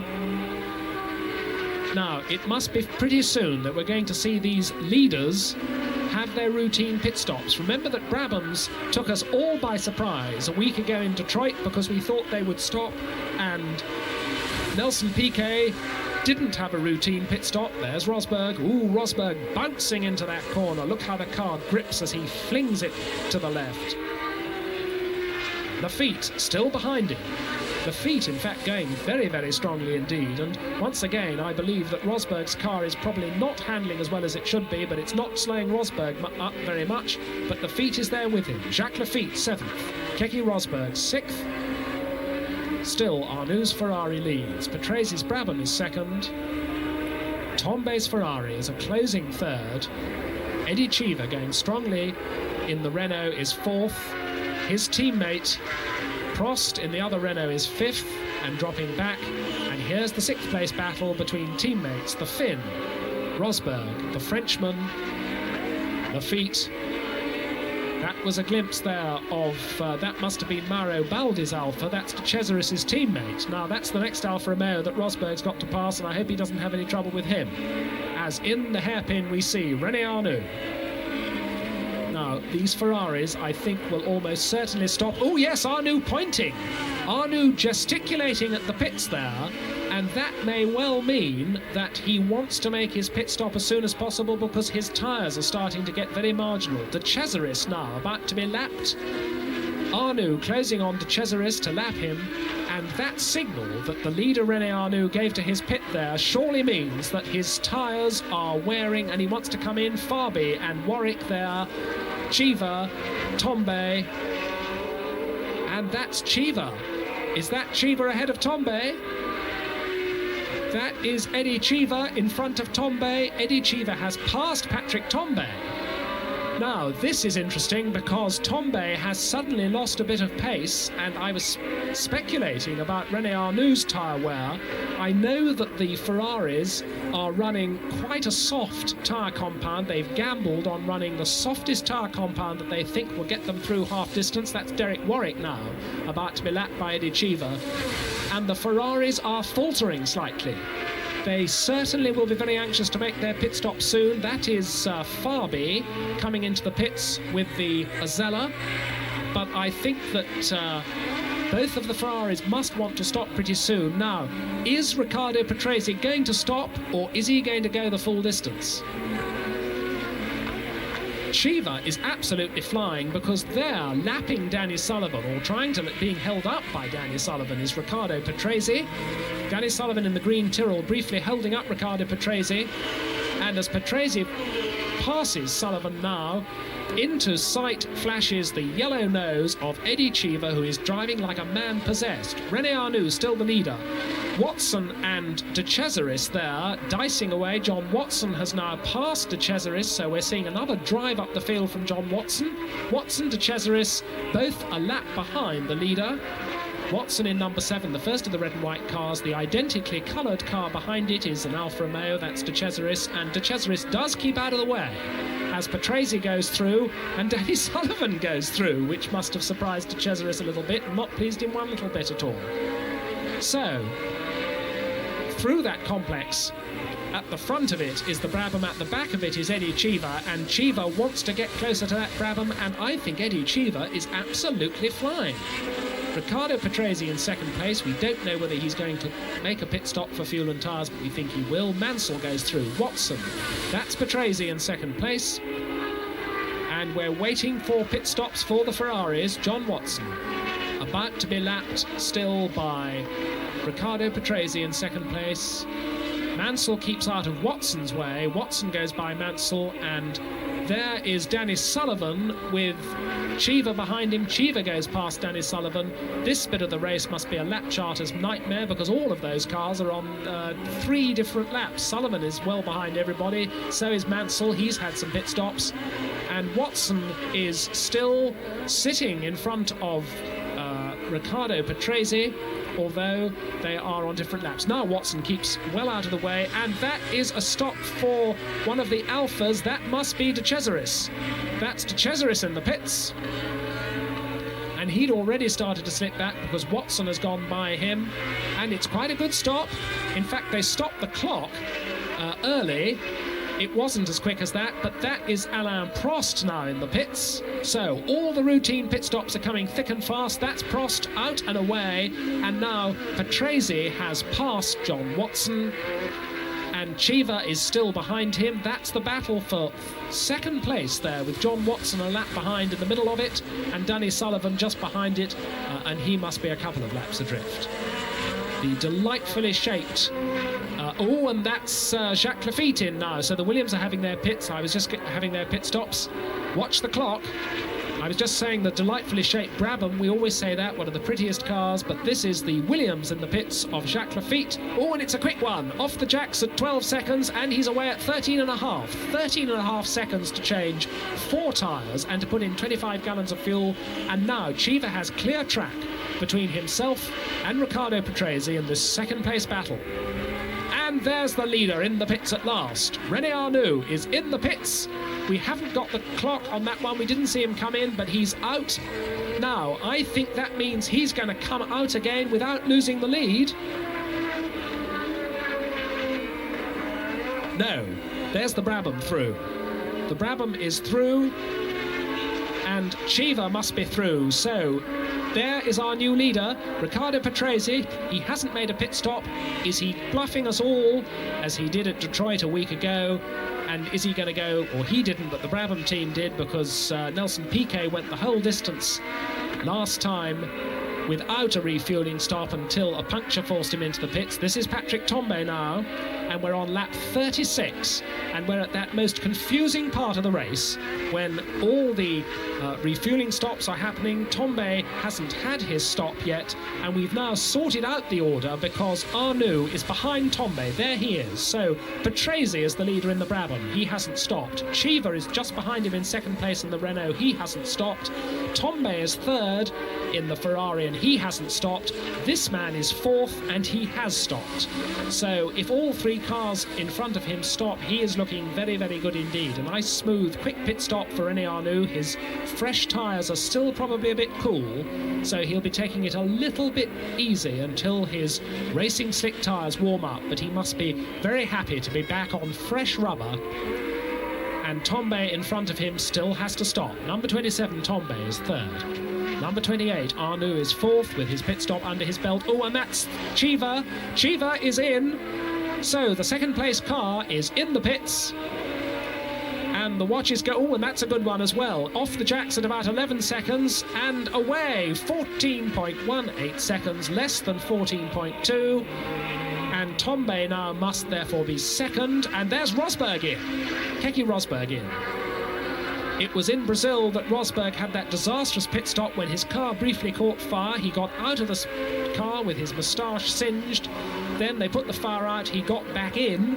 Now, it must be pretty soon that we're going to see these leaders have their routine pit stops. Remember that Brabhams took us all by surprise a week ago in Detroit because we thought they would stop, and Nelson Piquet didn't have a routine pit stop. There's Rosberg. Ooh, Rosberg bouncing into that corner. Look how the car grips as he flings it to the left. Lafitte still behind him. Lafitte, in fact, going very, very strongly indeed. And once again, I believe that Rosberg's car is probably not handling as well as it should be, but it's not slowing Rosberg up very much. But Lafitte is there with him. Jacques Lafitte, 7th. Keke Rosberg, 6th. Still, Arnoux' Ferrari leads. Patrese's Brabham is 2nd. Tambay's Ferrari is a closing 3rd. Eddie Cheever going strongly in the Renault is 4th. His teammate Prost in the other Renault is 5th and dropping back. And here's the 6th place battle between teammates. The Finn, Rosberg, the Frenchman, Lafitte. That was a glimpse there of, that must have been Mauro Baldi's Alfa. That's De Cesaris's teammate. Now that's the next Alfa Romeo that Rosberg's got to pass, and I hope he doesn't have any trouble with him. As in the hairpin we see René Arnoux. Now, these Ferraris, I think, will almost certainly stop. Oh, yes, Arnoux pointing. Arnoux gesticulating at the pits there, and that may well mean that he wants to make his pit stop as soon as possible because his tyres are starting to get very marginal. De Cesaris now about to be lapped. Arnoux closing on De Cesaris to lap him, and that signal that the leader René Arnoux gave to his pit there surely means that his tyres are wearing and he wants to come in. Farby and Warwick there, Cheever, Tambay, and that's Cheever. Is that Cheever ahead of Tambay? That is Eddie Cheever in front of Tambay. Eddie Cheever has passed Patrick Tambay. Now, this is interesting because Tambay has suddenly lost a bit of pace, and I was speculating about René Arnoux' tyre wear. I know that the Ferraris are running quite a soft tyre compound. They've gambled on running the softest tyre compound that they think will get them through half distance. That's Derek Warwick now, about to be lapped by Eddie Cheever. And the Ferraris are faltering slightly. They certainly will be very anxious to make their pit stop soon. That is Farby coming into the pits with the Azella. But I think that both of the Ferraris must want to stop pretty soon. Now, is Riccardo Patrese going to stop, or is he going to go the full distance? Cheever is absolutely flying because they're lapping Danny Sullivan, or trying to, being held up by Danny Sullivan is Riccardo Patrese. Danny Sullivan in the green Tyrrell briefly holding up Riccardo Patrese, and as Patrese passes Sullivan now, into sight flashes the yellow nose of Eddie Cheever, who is driving like a man possessed. René Arnoux still the leader. Watson and De Cesaris there dicing away. John Watson has now passed De Cesaris, so we're seeing another drive up the field from John Watson. Watson, De Cesaris, both a lap behind the leader. Watson in number 7, the first of the red and white cars. The identically coloured car behind it is an Alfa Romeo, that's De Cesaris, and De Cesaris does keep out of the way as Patrese goes through and Danny Sullivan goes through, which must have surprised De Cesaris a little bit and not pleased him one little bit at all. So, through that complex, at the front of it is the Brabham, at the back of it is Eddie Cheever, and Cheever wants to get closer to that Brabham, and I think Eddie Cheever is absolutely flying. Riccardo Patrese in second place. We don't know whether he's going to make a pit stop for fuel and tyres, but we think he will. Mansell goes through. Watson. That's Patrese in second place. And we're waiting for pit stops for the Ferraris. John Watson about to be lapped still by Riccardo Patrese in second place. Mansell keeps out of Watson's way. Watson goes by Mansell, and there is Danny Sullivan with Cheever behind him. Cheever goes past Danny Sullivan. This bit of the race must be a lap charter's nightmare because all of those cars are on 3 different laps. Sullivan is well behind everybody, so is Mansell. He's had some pit stops. And Watson is still sitting in front of Riccardo Patrese, although they are on different laps. Now Watson keeps well out of the way, and that is a stop for one of the Alphas. That must be De Cesaris. That's De Cesaris in the pits. And he'd already started to slip back because Watson has gone by him, and it's quite a good stop. In fact, they stopped the clock early. It wasn't as quick as that, but that is Alain Prost now in the pits. So all the routine pit stops are coming thick and fast. That's Prost out and away, and now Patrese has passed John Watson, and Cheever is still behind him. That's the battle for second place there, with John Watson a lap behind in the middle of it, and Danny Sullivan just behind it, and he must be a couple of laps adrift. The delightfully shaped and that's Jacques Lafitte in now. So the Williams are having their pits. I was just having their pit stops. Watch the clock. I was just saying the delightfully shaped Brabham. We always say that, one of the prettiest cars, but this is the Williams in the pits of Jacques Lafitte. And it's a quick one. Off the jacks at 12 seconds, and he's away at 13 and a half. 13 and a half seconds to change 4 tyres and to put in 25 gallons of fuel. And now Cheever has clear track between himself and Riccardo Patrese in this second place battle. And there's the leader in the pits at last. René Arnoux is in the pits. We haven't got the clock on that one. We didn't see him come in, but he's out. Now, I think that means he's going to come out again without losing the lead. No, there's the Brabham through. The Brabham is through, and Cheever must be through. So there is our new leader, Riccardo Patrese. He hasn't made a pit stop. Is he bluffing us all, as he did at Detroit a week ago? And is he going to go, or he didn't, but the Brabham team did, because Nelson Piquet went the whole distance last time without a refueling stop until a puncture forced him into the pits. This is Patrick Tambay now, and we're on lap 36, and we're at that most confusing part of the race when all the refueling stops are happening. Tambay hasn't had his stop yet, and we've now sorted out the order because Arnoux is behind Tambay. There he is. So Patrese is the leader in the Brabham. He hasn't stopped. Cheever is just behind him in second place in the Renault. He hasn't stopped. Tambay is third in the Ferrari, and he hasn't stopped. This man is fourth, and he has stopped. So if all 3 cars in front of him stop, he is looking very, very good indeed. A nice, smooth, quick pit stop for René Arnoux. His fresh tyres are still probably a bit cool, so he'll be taking it a little bit easy until his racing slick tyres warm up, but he must be very happy to be back on fresh rubber. And Tambay in front of him still has to stop. Number 27, Tambay, is third. Number 28, Arnoux, is fourth with his pit stop under his belt. Oh, and that's Cheever. Cheever is in. So the second place car is in the pits. And the watches go, oh, and that's a good one as well. Off the jacks at about 11 seconds and away, 14.18 seconds, less than 14.2. And Tambay now must therefore be second. And there's Rosberg in. Keke Rosberg in. It was in Brazil that Rosberg had that disastrous pit stop when his car briefly caught fire. He got out of the car with his moustache singed. Then they put the fire out. He got back in,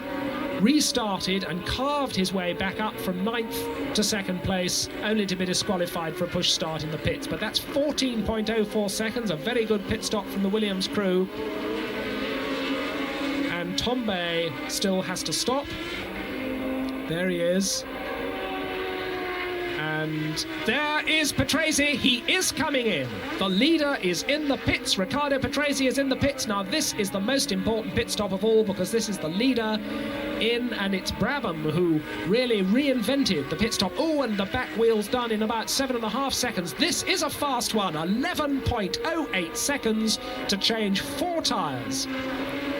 restarted, and carved his way back up from 9th to second place, only to be disqualified for a push start in the pits. But that's 14.04 seconds, a very good pit stop from the Williams crew. And Tambay still has to stop. There he is. And there is Patrese. He is coming in. The leader is in the pits. Riccardo Patrese is in the pits. Now this is the most important pit stop of all, because this is the leader in, and it's Brabham who really reinvented the pit stop. Oh, and the back wheel's done in about 7.5 seconds. This is a fast one. 11.08 seconds to change 4 tyres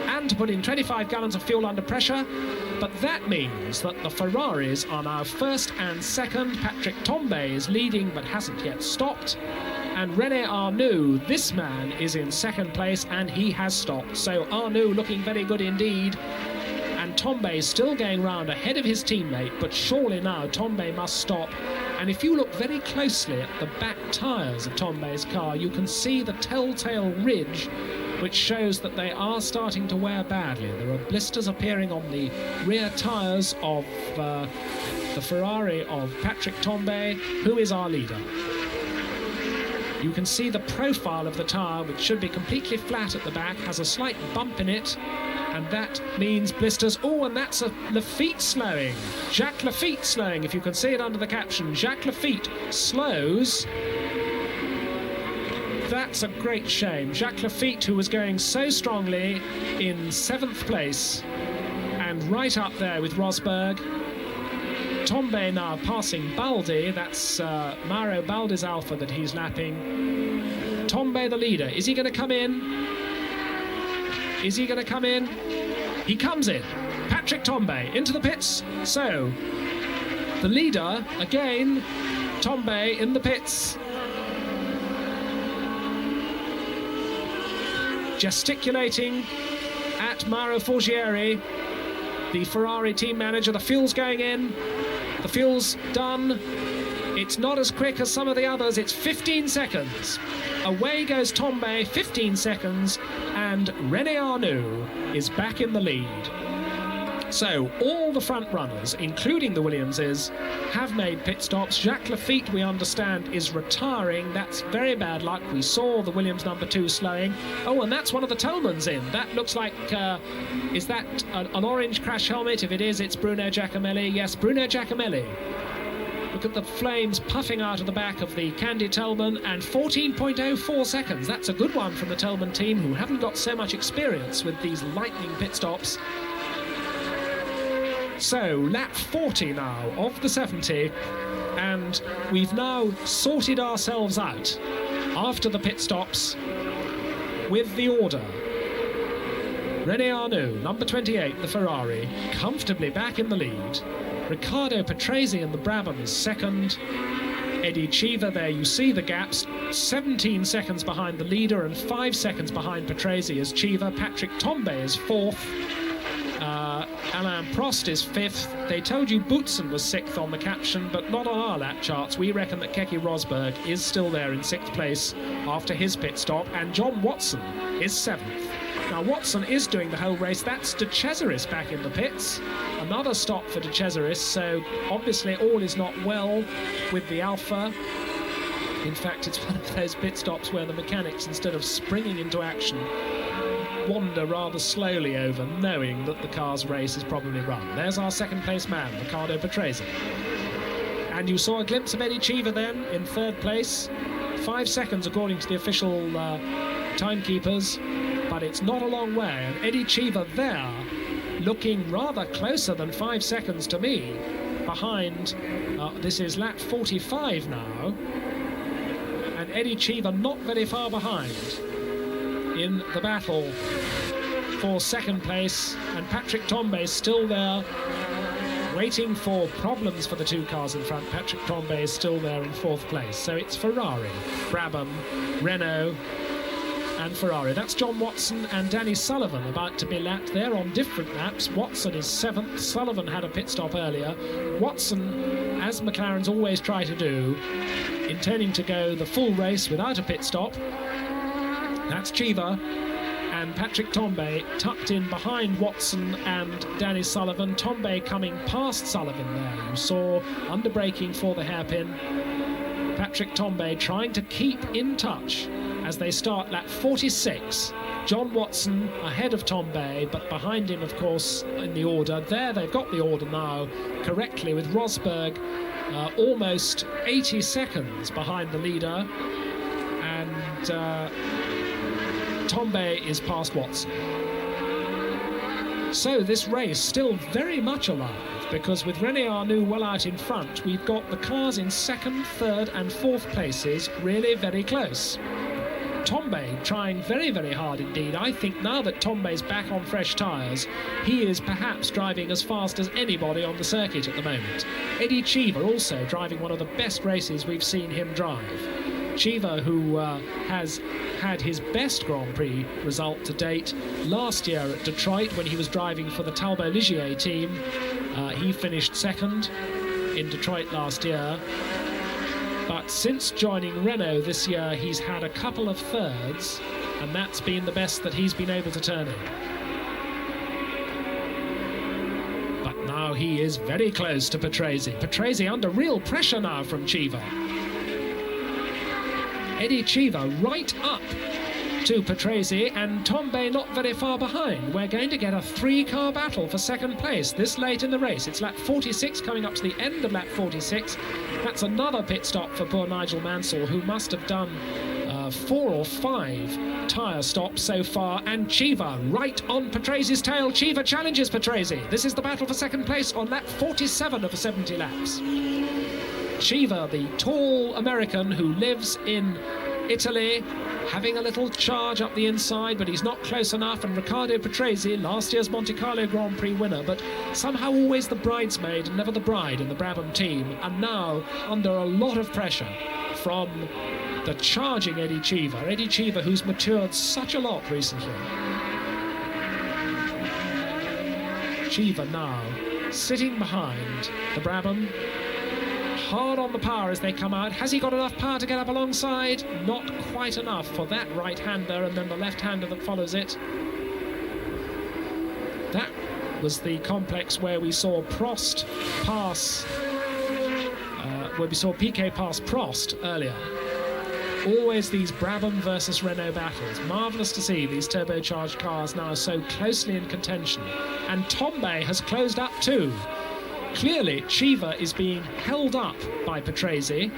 and to put in 25 gallons of fuel under pressure. But that means that the Ferraris are now first and second. Patrick Tambay is leading but hasn't yet stopped. And René Arnoux, this man, is in second place and he has stopped. So Arnoux looking very good indeed. And Tambay still going round ahead of his teammate, but surely now Tambay must stop. And if you look very closely at the back tyres of Tambay's car, you can see the telltale ridge, which shows that they are starting to wear badly. There are blisters appearing on the rear tyres of the Ferrari of Patrick Tambay, who is our leader. You can see the profile of the tyre, which should be completely flat at the back, has a slight bump in it, and that means blisters. Oh, and that's Lafitte slowing. Jacques Lafitte slowing, if you can see it under the caption. Jacques Lafitte slows. That's a great shame. Jacques Lafitte, who was going so strongly in 7th place and right up there with Rosberg. Tambay now passing Baldi. That's Mauro Baldi's Alpha that he's lapping. Tambay the leader. Is he going to come in? Is he going to come in? He comes in. Patrick Tambay into the pits. So, the leader, again, Tambay in the pits. Gesticulating at Mauro Forgieri, the Ferrari team manager. The fuel's going in. The fuel's done. It's not as quick as some of the others. It's 15 seconds. Away goes Tambay, 15 seconds, and René Arnoux is back in the lead. So all the front runners, including the Williamses, have made pit stops. Jacques Lafitte, we understand, is retiring. That's very bad luck. We saw the Williams number 2 slowing. Oh, and that's one of the Tolmans in. That looks like, is that an orange crash helmet? If it is, it's Bruno Giacomelli. Yes, Bruno Giacomelli. Look at the flames puffing out of the back of the Candy Tolman, and 14.04 seconds. That's a good one from the Tolman team, who haven't got so much experience with these lightning pit stops. So, lap 40 now of the 70, and we've now sorted ourselves out after the pit stops with the order. René Arnoux, number 28, the Ferrari, comfortably back in the lead. Riccardo Patrese in the Brabham is second. Eddie Cheever, there you see the gaps, 17 seconds behind the leader and 5 seconds behind Patrese is Cheever. Patrick Tambay is fourth. Alain Prost is 5th. They told you Boutsen was 6th on the caption, but not on our lap charts. We reckon that Keke Rosberg is still there in 6th place after his pit stop, and John Watson is 7th. Now Watson is doing the whole race. That's De Cesaris back in the pits. Another stop for De Cesaris, so obviously all is not well with the Alpha. In fact, it's one of those pit stops where the mechanics, instead of springing into action, wander rather slowly over, knowing that the car's race is probably run. There's our second place man, Riccardo Patrese. And you saw a glimpse of Eddie Cheever then in 3rd place. 5 seconds according to the official timekeepers, but it's not a long way. And Eddie Cheever there, looking rather closer than 5 seconds to me, behind, this is lap 45 now, and Eddie Cheever not very far behind in the battle for second place, and Patrick Tambay still there waiting for problems for the 2 cars in front. Patrick Tambay is still there in 4th place. So it's Ferrari, Brabham, Renault and Ferrari. That's John Watson and Danny Sullivan about to be lapped. They're on different laps. Watson is 7th. Sullivan had a pit stop earlier. Watson, as McLarens always try to do, intending to go the full race without a pit stop. That's Cheever, and Patrick Tambay tucked in behind Watson and Danny Sullivan. Tambay coming past Sullivan there. You saw underbraking for the hairpin. Patrick Tambay trying to keep in touch as they start lap 46. John Watson ahead of Tambay, but behind him, of course, in the order. There, they've got the order now correctly, with Rosberg almost 80 seconds behind the leader, and Tambay is past Watson. So this race still very much alive, because with René Arnoux well out in front, we've got the cars in second, third and fourth places really very close. Tambay trying very, very hard indeed. I think now that Tombay's back on fresh tyres, he is perhaps driving as fast as anybody on the circuit at the moment. Eddie Cheever also driving one of the best races we've seen him drive. Cheever, who has had his best Grand Prix result to date last year at Detroit when he was driving for the Talbot Ligier team. He finished second in Detroit last year. But since joining Renault this year, he's had a couple of thirds, and that's been the best that he's been able to turn in. But now he is very close to Patrese. Patrese under real pressure now from Cheever. Eddie Cheever right up to Patrese, and Tambay not very far behind. We're going to get a three-car battle for second place this late in the race. It's lap 46, coming up to the end of lap 46. That's another pit stop for poor Nigel Mansell, who must have done 4 or 5 tyre stops so far. And Cheever right on Patrese's tail. Cheever challenges Patrese. This is the battle for second place on lap 47 of the 70 laps. Cheever, the tall American who lives in Italy, having a little charge up the inside, but he's not close enough. And Riccardo Patrese, last year's Monte Carlo Grand Prix winner, but somehow always the bridesmaid and never the bride in the Brabham team, and now under a lot of pressure from the charging Eddie Cheever. Eddie Cheever, who's matured such a lot recently. Cheever now sitting behind the Brabham, hard on the power as they come out. Has he got enough power to get up alongside? Not quite enough for that right-hander, and then the left-hander that follows it. That was the complex where we saw Prost pass, where we saw Piquet pass Prost earlier. Always these Brabham versus Renault battles. Marvellous to see these turbocharged cars now so closely in contention. And Tambay has closed up too. Clearly, Cheever is being held up by Patrese,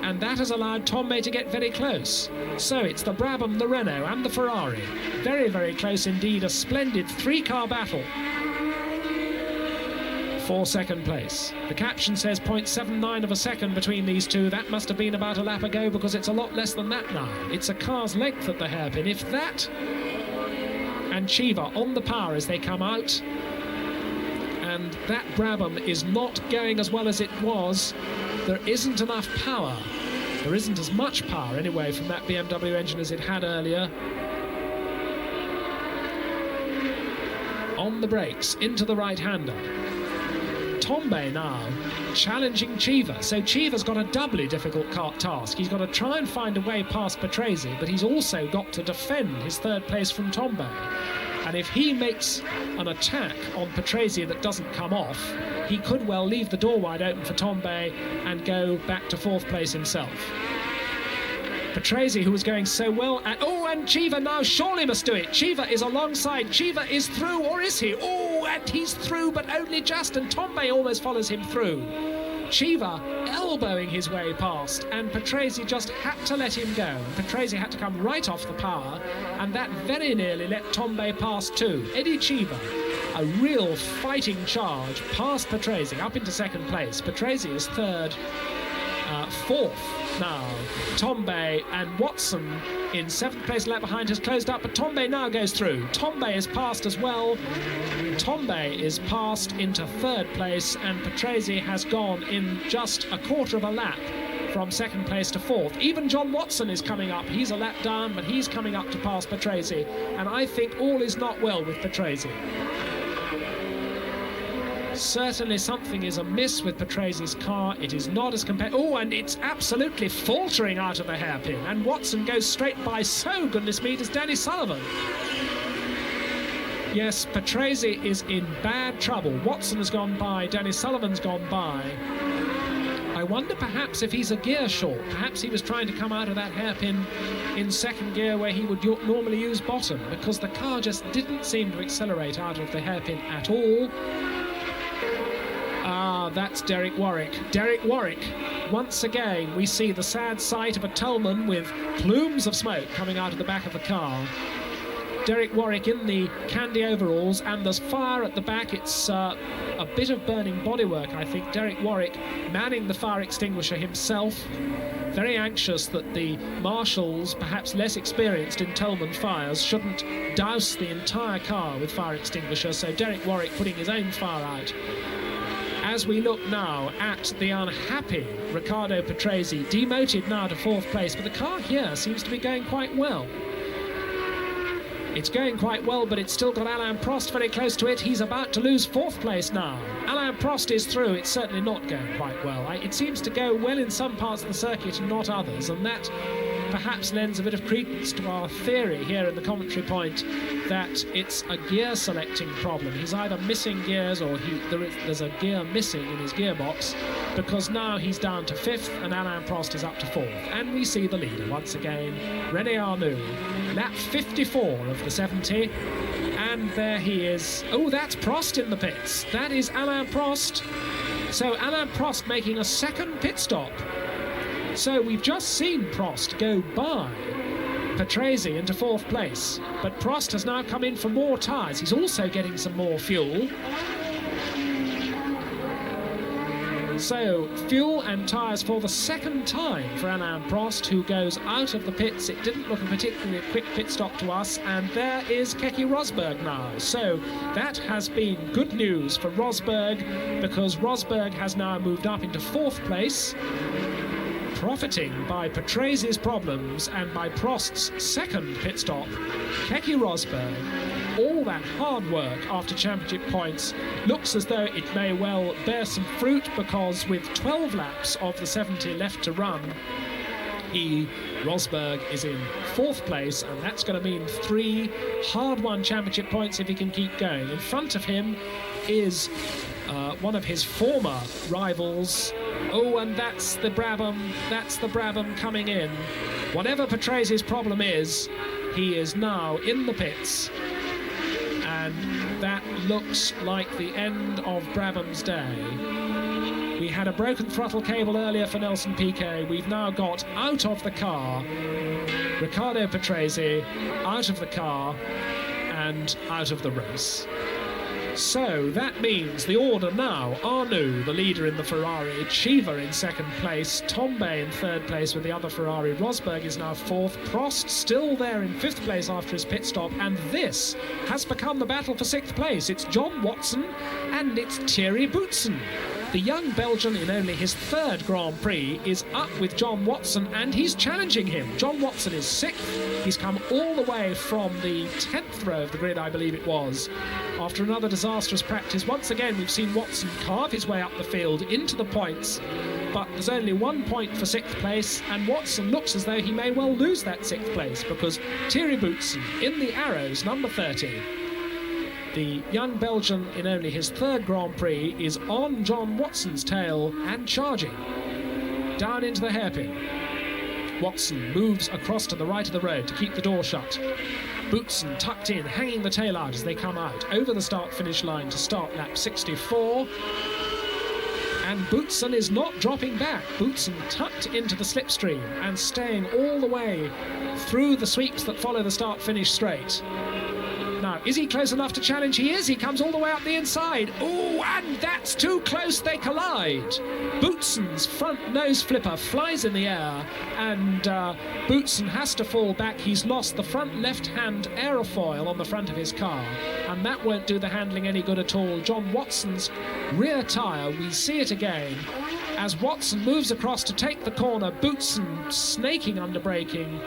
and that has allowed Tambay to get very close. So it's the Brabham, the Renault and the Ferrari. Very, very close indeed. A splendid three-car battle for second place. The caption says 0.79 of a second between these two. That must have been about a lap ago, because it's a lot less than that now. It's a car's length at the hairpin. If that, and Cheever on the power as they come out, and that Brabham is not going as well as it was. There isn't enough power. There isn't as much power, anyway, from that BMW engine as it had earlier. On the brakes, into the right-hander. Tambay now challenging Cheever. So Cheever's got a doubly difficult task. He's got to try and find a way past Patrese, but he's also got to defend his third place from Tambay. And if he makes an attack on Patrese that doesn't come off, he could well leave the door wide open for Tambay and go back to fourth place himself. Patrese, who was going so well, and Cheever now surely must do it. Cheever is alongside. Cheever is through, or is he? Oh, and he's through, but only just, and Tambay almost follows him through. Cheever elbowing his way past, and Patrese just had to let him go. Patrese had to come right off the power, and that very nearly let Tambay pass too. Eddie Cheever, a real fighting charge past Patrese up into second place. Patrese is third, fourth now. Tambay and Watson in seventh place, lap behind, has closed up, but Tambay now goes through. Tambay is passed as well. Tambay is passed into third place, and Patrese has gone in just a quarter of a lap from second place to fourth. Even John Watson is coming up. He's a lap down, but he's coming up to pass Patrese, and I think all is not well with Patrese. Certainly something is amiss with Patrese's car. It is not as competitive. Oh, and it's absolutely faltering out of the hairpin. And Watson goes straight by, so goodness me, does Danny Sullivan. Yes, Patrese is in bad trouble. Watson has gone by, Danny Sullivan's gone by. I wonder perhaps if he's a gear short. Perhaps he was trying to come out of that hairpin in second gear where he would normally use bottom, because the car just didn't seem to accelerate out of the hairpin at all. That's Derek Warwick. Derek Warwick, once again, we see the sad sight of a Toleman with plumes of smoke coming out of the back of the car. Derek Warwick in the candy overalls, and there's fire at the back. It's a bit of burning bodywork, I think. Derek Warwick manning the fire extinguisher himself, very anxious that the marshals, perhaps less experienced in Toleman fires, shouldn't douse the entire car with fire extinguisher, so Derek Warwick putting his own fire out. As we look now at the unhappy Riccardo Patrese, demoted now to 4th place, but the car here seems to be going quite well. It's going quite well, but it's still got Alain Prost very close to it. He's about to lose 4th place now. Alain Prost is through. It's certainly not going quite well. It seems to go well in some parts of the circuit and not others, and that perhaps lends a bit of credence to our theory here in the commentary point that it's a gear selecting problem. He's either missing gears or there's a gear missing in his gearbox, because now he's down to 5th and Alain Prost is up to 4th. And we see the leader once again, René Arnoux, lap 54 of the 70, and there he is. Oh, that's Prost in the pits. That is Alain Prost. So Alain Prost making a second pit stop. So we've just seen Prost go by Patrese into 4th place, but Prost has now come in for more tyres. He's also getting some more fuel. So fuel and tyres for the second time for Alain Prost, who goes out of the pits. It didn't look a particularly quick pit stop to us, and there is Keke Rosberg now. So that has been good news for Rosberg, because Rosberg has now moved up into 4th place, profiting by Patrese's problems and by Prost's second pit stop. Keke Rosberg, all that hard work after championship points, looks as though it may well bear some fruit, because with 12 laps of the 70 left to run, Rosberg is in 4th place, and that's going to mean 3 hard-won championship points if he can keep going. In front of him is one of his former rivals. Oh, and that's the Brabham coming in. Whatever Patrese's problem is, he is now in the pits, and that looks like the end of Brabham's day. We had a broken throttle cable earlier for Nelson Piquet. We've now got out of the car Riccardo Patrese, out of the car and out of the race. So that means the order now: Arnoux, the leader in the Ferrari, Cheever in 2nd place, Tombe in 3rd place with the other Ferrari, Rosberg is now 4th, Prost still there in 5th place after his pit stop, and this has become the battle for 6th place. It's John Watson and it's Thierry Boutsen. The young Belgian, in only his 3rd Grand Prix, is up with John Watson, and he's challenging him. John Watson is 6th. He's come all the way from the 10th row of the grid, I believe it was, after another disastrous practice. Once again, we've seen Watson carve his way up the field into the points, but there's only 1 point for 6th place, and Watson looks as though he may well lose that 6th place, because Thierry Boutsen in the arrows, number 30. The young Belgian, in only his 3rd Grand Prix, is on John Watson's tail and charging down into the hairpin. Watson moves across to the right of the road to keep the door shut. Boutsen tucked in, hanging the tail out as they come out over the start-finish line to start lap 64. And Boutsen is not dropping back. Boutsen tucked into the slipstream and staying all the way through the sweeps that follow the start-finish straight. Now, is he close enough to challenge? He is. He comes all the way up the inside. Oh, and that's too close. They collide. Boutsen's front nose flipper flies in the air, and Boutsen has to fall back. He's lost the front left-hand aerofoil on the front of his car, and that won't do the handling any good at all. John Watson's rear tyre, we see it again. As Watson moves across to take the corner, Boutsen snaking under braking,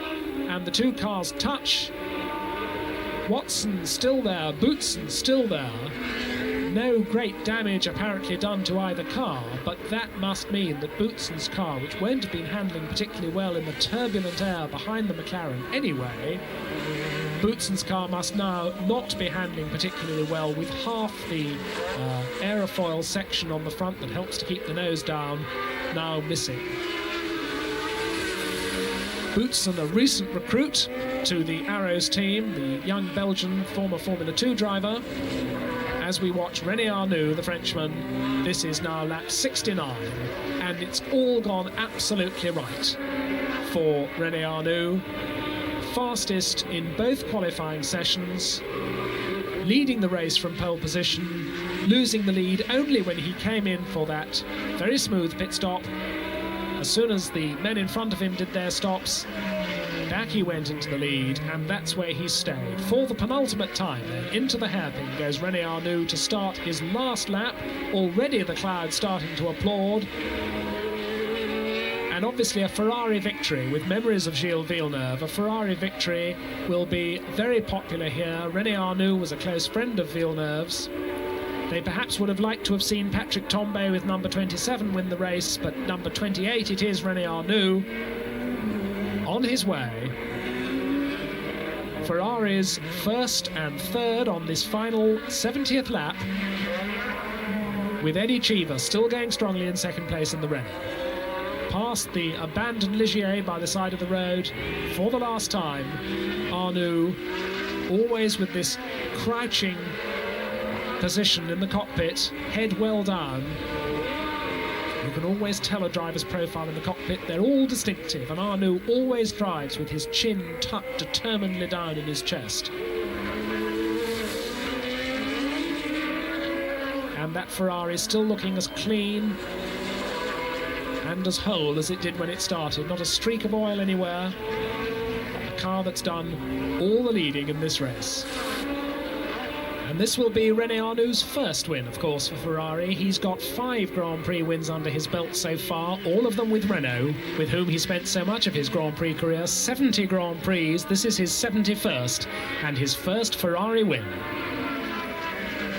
and the two cars touch. Watson still there, Boutsen still there. No great damage apparently done to either car, but that must mean that Boutsen's car, which won't have been handling particularly well in the turbulent air behind the McLaren anyway, Boutsen's car must now not be handling particularly well, with half the aerofoil section on the front that helps to keep the nose down now missing. Boutsen, a recent recruit to the Arrows team, the young Belgian former Formula 2 driver. As we watch René Arnoux, the Frenchman, this is now lap 69, and it's all gone absolutely right for René Arnoux. Fastest in both qualifying sessions, leading the race from pole position, losing the lead only when he came in for that very smooth pit stop. As soon as the men in front of him did their stops, back he went into the lead, and that's where he stayed. For the penultimate time, then, into the hairpin goes René Arnoux to start his last lap. Already the crowd starting to applaud. And obviously a Ferrari victory, with memories of Gilles Villeneuve. A Ferrari victory will be very popular here. René Arnoux was a close friend of Villeneuve's. They perhaps would have liked to have seen Patrick Tambay with number 27 win the race, but number 28 it is René Arnoux. On his way, Ferrari's first and third on this final 70th lap, with Eddie Cheever still going strongly in second place in the Renault. Past the abandoned Ligier by the side of the road for the last time. Arnoux, always with this crouching position in the cockpit, head well down. You can always tell a driver's profile in the cockpit. They're all distinctive, and Arnoux always drives with his chin tucked determinedly down in his chest. And that Ferrari still looking as clean and as whole as it did when it started. Not a streak of oil anywhere. A car that's done all the leading in this race. And this will be René Arnoux' first win, of course, for Ferrari. He's got 5 Grand Prix wins under his belt so far, all of them with Renault, with whom he spent so much of his Grand Prix career. 70 Grand Prix. This is his 71st and his first Ferrari win.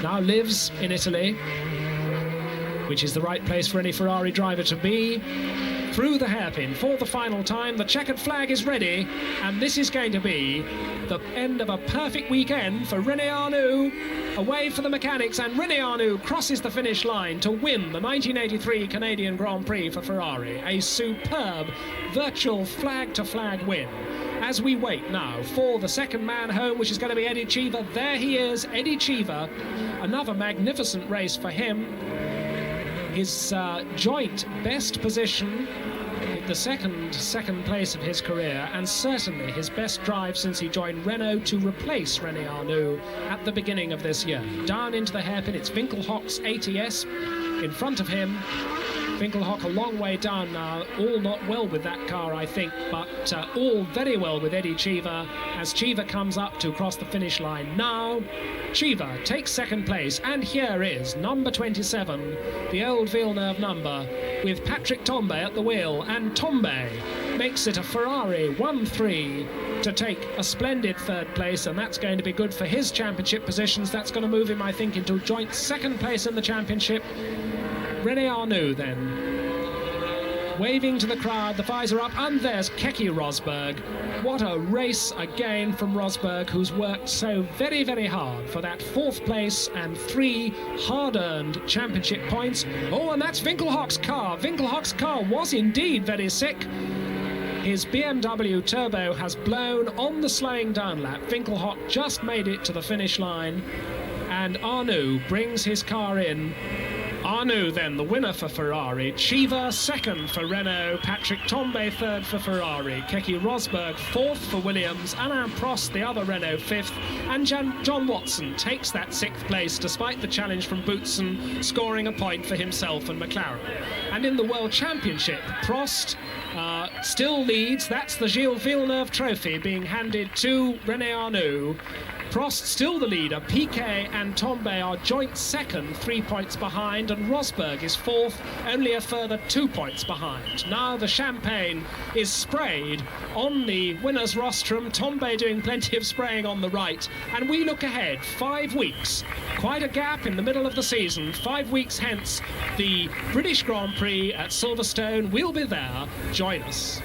Now lives in Italy, which is the right place for any Ferrari driver to be. Through the hairpin for the final time. The checkered flag is ready, and this is going to be the end of a perfect weekend for René Arnoux. Away for the mechanics, and René Arnoux crosses the finish line to win the 1983 Canadian Grand Prix for Ferrari. A superb virtual flag-to-flag win. As we wait now for the second man home, which is going to be Eddie Cheever. There he is, Eddie Cheever. Another magnificent race for him. His joint best position, the second place of his career, and certainly his best drive since he joined Renault to replace René Arnoux at the beginning of this year. Down into the hairpin, it's Winkelhock's ATS in front of him. Winkelhock a long way down now, all not well with that car, I think, but all very well with Eddie Cheever as Cheever comes up to cross the finish line now. Cheever takes second place, and here is number 27, the old Villeneuve number, with Patrick Tambay at the wheel, and Tambay makes it a Ferrari 1-3 to take a splendid third place, and that's going to be good for his championship positions. That's going to move him, I think, into joint second place in the championship. René Arnoux then, waving to the crowd, the visor up, and there's Keke Rosberg. What a race again from Rosberg, who's worked so very, very hard for that 4th place and 3 hard-earned championship points. Oh, and that's Winkelhock's car. Winkelhock's car was indeed very sick. His BMW turbo has blown on the slowing down lap. Winkelhock just made it to the finish line, and Arnoux brings his car in. Arnoux then the winner for Ferrari, Cheever second for Renault, Patrick Tambay third for Ferrari, Keke Rosberg 4th for Williams, Alain Prost the other Renault 5th, and John Watson takes that 6th place despite the challenge from Boutsen, scoring a point for himself and McLaren. And in the World Championship, Prost still leads. That's the Gilles Villeneuve trophy being handed to René Arnoux. Prost still the leader. Piquet and Tambay are joint second, 3 points behind, and Rosberg is 4th, only a further 2 points behind. Now the champagne is sprayed on the winner's rostrum. Tambay doing plenty of spraying on the right, and we look ahead 5 weeks. Quite a gap in the middle of the season. 5 weeks hence, the British Grand Prix at Silverstone will be there. Join us.